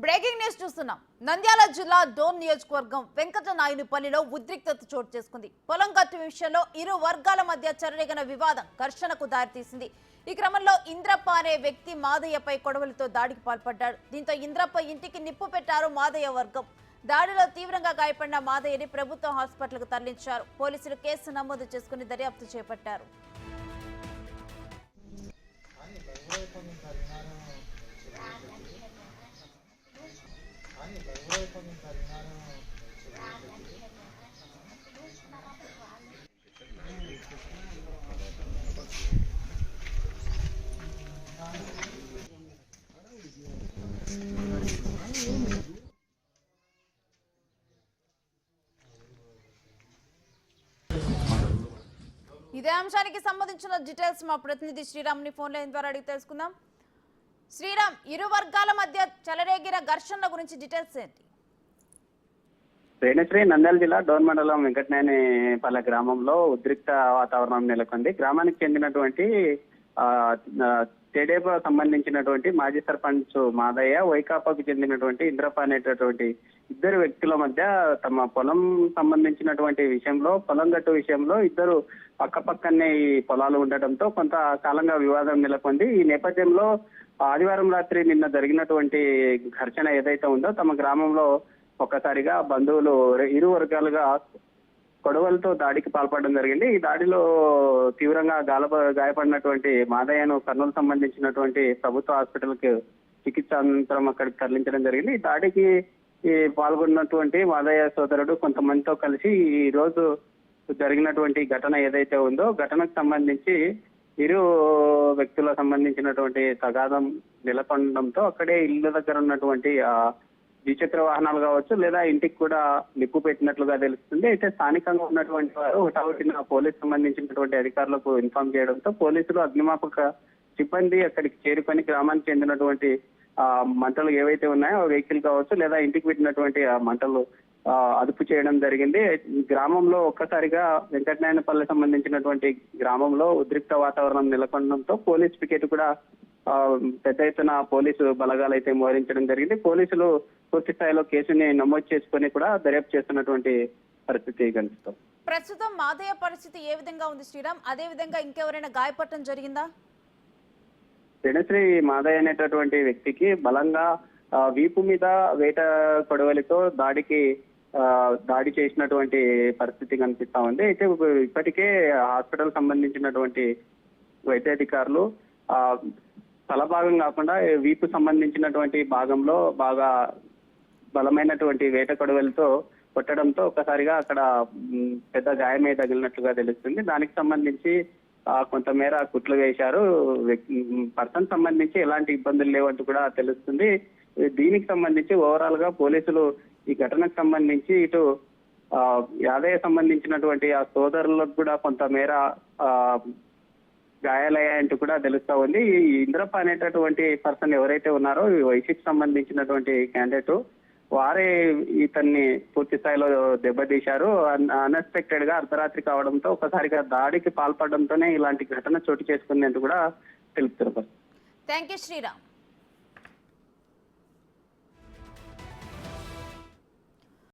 Breaking news చూస్తున్నాం. నంద్యాల జిల్లా డోన్ నియోజకవర్గం వెంకటనాయునిపల్లిలో ఉద్రిక్తత చోటు చేసుకుంది. పొలం గట్టు విషయంలో ఇరు వర్గాల మధ్య చెలరేగిన వివాదం ఘర్షణకు దారితీసింది. ఈ క్రమంలో ఇంద్రప్ప అనే వ్యక్తి మాదయ్యపై కొడవలితో దాడికి పాల్పడ్డాడు. దీంతో ఇంద్రప్ప ఇంటికి నిప్పు పెట్టారు మాదయ్య వర్గం. దాడిలో తీవ్రంగా గాయపడిన మాదయ్యని ప్రభుత్వ హాస్పిటల్కు తరలించారు. పోలీసులు కేసు నమోదు చేసుకుని దర్యాప్తు చేపట్టారు. ఇదే అంశానికి సంబంధించిన డీటెయిల్స్ మా ప్రతినిధి శ్రీరామ్ని ఫోన్ లైన్ ద్వారా అడిగి తెలుసుకుందాం. శ్రీరామ్, ఇరు వర్గాల మధ్య చెలరేగిన ఘర్షణల గురించి డీటెయిల్స్ ఏంటి? శ్రీ నంద్యాల జిల్లా డోన్ మండలం వెంకటనాయనిపల్లె గ్రామంలో ఉద్రిక్త వాతావరణం నెలకొంది. గ్రామానికి చెందినటువంటి తెడేపా సంబంధించినటువంటి మాజీ సర్పంచ్ మాదయ్య, వైకాపాకు చెందినటువంటి ఇంద్రప్ప అనేటటువంటి ఇద్దరు వ్యక్తుల మధ్య తమ పొలం సంబంధించినటువంటి విషయంలో, పొలం గట్టు విషయంలో ఇద్దరు పక్కపక్కనే ఈ పొలాలు ఉండటంతో కొంత కాలంగా వివాదం నెలకొంది. ఈ నేపథ్యంలో ఆదివారం రాత్రి నిన్న జరిగినటువంటి ఘర్షణ ఏదైతే ఉందో తమ గ్రామంలో ఒక్కసారిగా బంధువులు ఇరు వర్గాలుగా కొడవలతో దాడికి పాల్పడడం జరిగింది. ఈ దాడిలో తీవ్రంగా గాయపడినటువంటి మాదయ్యను కర్నూలు సంబంధించినటువంటి ప్రభుత్వ హాస్పిటల్ కి చికిత్స అనంతరం అక్కడికి తరలించడం జరిగింది. ఈ దాడికి పాల్గొన్నటువంటి మాదయ్య సోదరుడు కొంతమందితో కలిసి ఈ రోజు జరిగినటువంటి ఘటన ఏదైతే ఉందో ఘటనకు సంబంధించి ఇరు వ్యక్తుల సంబంధించినటువంటి తగాదం నెలకొనడంతో అక్కడే ఇల్లు దగ్గర ఉన్నటువంటి ద్విచక్ర వాహనాలు కావచ్చు లేదా ఇంటికి కూడా నిప్పు పెట్టినట్లుగా తెలుస్తుంది. అయితే స్థానికంగా ఉన్నటువంటి వారు హుటాహుటిన పోలీసు సంబంధించినటువంటి అధికారులకు ఇన్ఫార్మ్ చేయడంతో పోలీసులు, అగ్నిమాపక సిబ్బంది అక్కడికి చేరుకొని గ్రామానికి చెందినటువంటి మంటలు ఏవైతే ఉన్నాయో వెహికల్ కావచ్చు లేదా ఇంటికి పెట్టినటువంటి మంటలు అదుపు చేయడం జరిగింది. గ్రామంలో ఒక్కసారిగా వెంకటనాయనపల్లి సంబంధించినటువంటి గ్రామంలో ఉద్రిక్త వాతావరణం నెలకొనడంతో పోలీస్ పికెట్ కూడా పెద్ద ఎత్తున పోలీసు బలగాలు అయితే మోహరించడం జరిగింది. పోలీసులు పూర్తి స్థాయిలో కేసుని నమోదు చేసుకుని కూడా దర్యాప్తు చేస్తున్నటువంటి పరిస్థితి కనిపిస్తుంది. ప్రస్తుతం మాదయ్య పరిస్థితి ఏ విధంగా ఉంది శ్రీరామ్? అదే విధంగా ఇంకెవరైనా గాయపడటం జరిగిందా? శ్రీ మాదయ్య అనేటటువంటి వ్యక్తికి బలంగా వీపు మీద వేట కొడవలితో దాడి చేసినటువంటి పరిస్థితి కనిపిస్తా ఉంది. అయితే ఇప్పటికే హాస్పిటల్ సంబంధించినటువంటి వైద్యాధికారులు తల భాగం కాకుండా వీపు సంబంధించినటువంటి భాగంలో బాగా బలమైనటువంటి వేట కొడవలితో కొట్టడంతో ఒకసారిగా అక్కడ పెద్ద గాయమే తగిలినట్లుగా తెలుస్తుంది. దానికి సంబంధించి కొంతమేర కుట్లు వేశారు. పర్సన్ సంబంధించి ఎలాంటి ఇబ్బందులు లేవంటూ కూడా తెలుస్తుంది. దీనికి సంబంధించి ఓవరాల్ గా పోలీసులు ఈ ఘటనకు సంబంధించి ఇటు యాదయ్య సంబంధించినటువంటి ఆ సోదరులకు కూడా కొంతమేర గాయాలయ్యాయంటూ కూడా తెలుస్తా ఉంది. ఈ ఇంద్రప్ప అనేటటువంటి పర్సన్ ఎవరైతే ఉన్నారో ఈ వైసీపీకి సంబంధించినటువంటి క్యాండిడేట్ వారే ఇతన్ని పూర్తి స్థాయిలో దెబ్బతీశారు. అన్ఎక్స్పెక్టెడ్ గా అర్ధరాత్రి కావడంతో ఒకసారిగా దాడికి పాల్పడడంతోనే ఇలాంటి ఘటన చోటు చేసుకుంది అంటూ కూడా తెలుపుతున్నారు. Thank you Sriram.